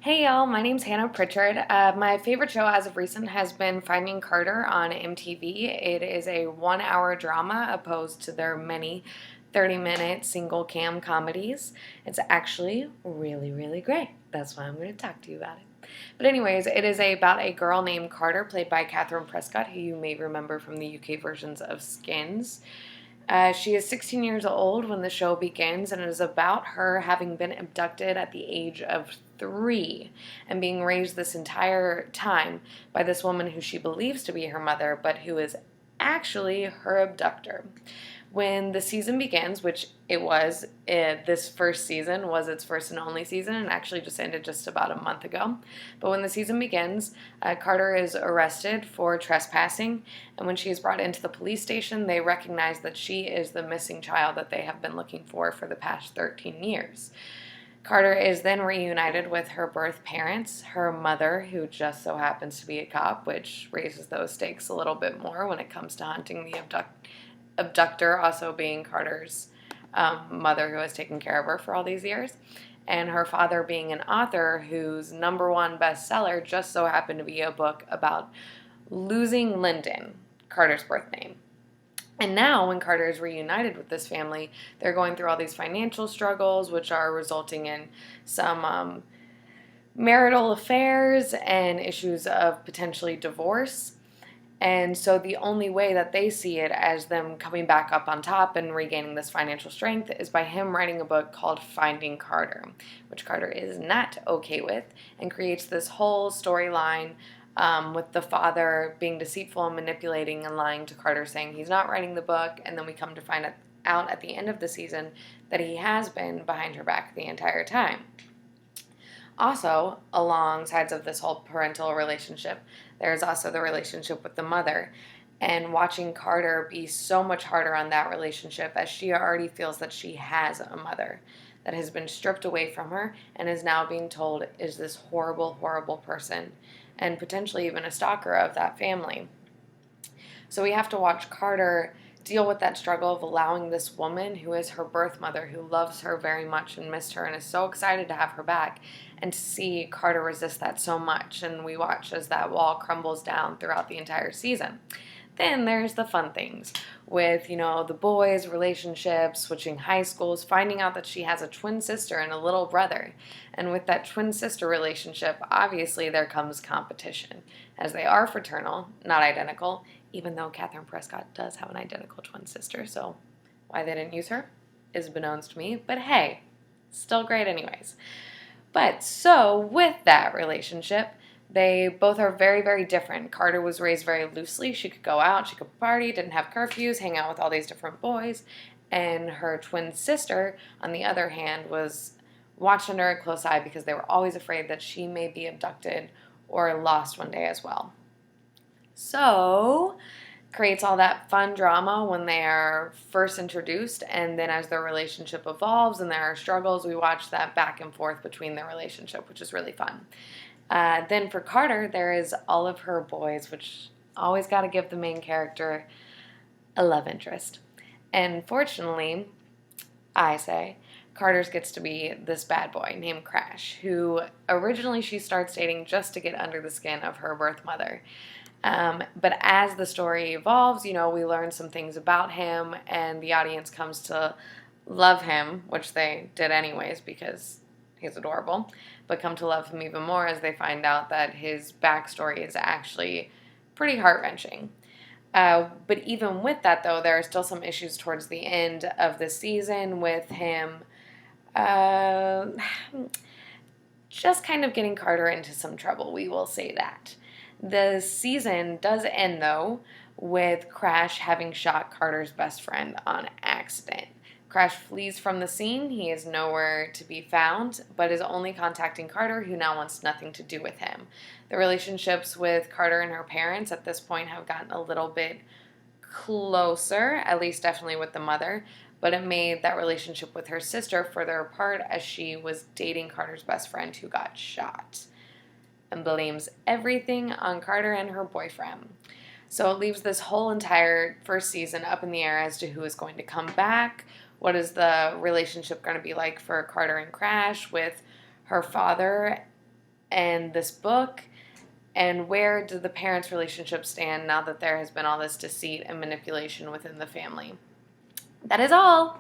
Hey y'all, my name's Hannah Pritchard. My favorite show as of recent has been Finding Carter on MTV. It is a 1 hour drama opposed to their many 30-minute single cam comedies. It's actually really, really great. That's why I'm going to talk to you about it. But anyways, it is about a girl named Carter, played by Catherine Prescott, who you may remember from the UK versions of Skins. She is 16 years old when the show begins, and it is about her having been abducted at the age of 3 and being raised this entire time by this woman who she believes to be her mother, but who is actually her abductor. When the season begins, which it was, this first season was its first and only season and actually just ended just about a month ago. But when the season begins, Carter is arrested for trespassing, and when she is brought into the police station, they recognize that she is the missing child that they have been looking for the past 13 years. Carter is then reunited with her birth parents, her mother, who just so happens to be a cop, which raises those stakes a little bit more when it comes to hunting the abductor, also being Carter's mother, who has taken care of her for all these years, and her father being an author whose #1 bestseller just so happened to be a book about losing Lyndon, Carter's birth name. And now, when Carter is reunited with this family, they're going through all these financial struggles, which are resulting in some marital affairs and issues of potentially divorce. And so the only way that they see it as them coming back up on top and regaining this financial strength is by him writing a book called Finding Carter, which Carter is not okay with, and creates this whole storyline with the father being deceitful and manipulating and lying to Carter, saying he's not writing the book, and then we come to find out at the end of the season that he has been behind her back the entire time. Also, alongside of this whole parental relationship, there's also the relationship with the mother, and watching Carter be so much harder on that relationship, as she already feels that she has a mother that has been stripped away from her and is now being told is this horrible, horrible person, and potentially even a stalker of that family. So we have to watch Carter deal with that struggle of allowing this woman, who is her birth mother, who loves her very much and missed her and is so excited to have her back, and to see Carter resist that so much. And we watch as that wall crumbles down throughout the entire season. Then there's the fun things with, the boys' relationships, switching high schools, finding out that she has a twin sister and a little brother. And with that twin sister relationship, obviously there comes competition, as they are fraternal, not identical, even though Catherine Prescott does have an identical twin sister, so why they didn't use her is beknownst to me. But hey, still great anyways. But so with that relationship, they both are very, very different. Carter was raised very loosely. She could go out, she could party, didn't have curfews, hang out with all these different boys. And her twin sister, on the other hand, was watched under a close eye because they were always afraid that she may be abducted or lost one day as well. So, creates all that fun drama when they are first introduced, and then as their relationship evolves and there are struggles, we watch that back and forth between their relationship, which is really fun. Then for Carter, there is all of her boys, which always got to give the main character a love interest. And fortunately, I say, Carter's gets to be this bad boy named Crash, who originally she starts dating just to get under the skin of her birth mother. But as the story evolves, we learn some things about him, and the audience comes to love him, which they did anyways because he's adorable, but come to love him even more as they find out that his backstory is actually pretty heart-wrenching. But even with that, though, there are still some issues towards the end of the season with him just kind of getting Carter into some trouble, we will say that. The season does end, though, with Crash having shot Carter's best friend on accident. Crash flees from the scene. He is nowhere to be found, but is only contacting Carter, who now wants nothing to do with him. The relationships with Carter and her parents at this point have gotten a little bit closer, at least definitely with the mother, but it made that relationship with her sister further apart as she was dating Carter's best friend who got shot, and blames everything on Carter and her boyfriend. So it leaves this whole entire first season up in the air as to who is going to come back. What is the relationship going to be like for Carter and Crash with her father and this book? And where do the parents' relationship stand now that there has been all this deceit and manipulation within the family? That is all.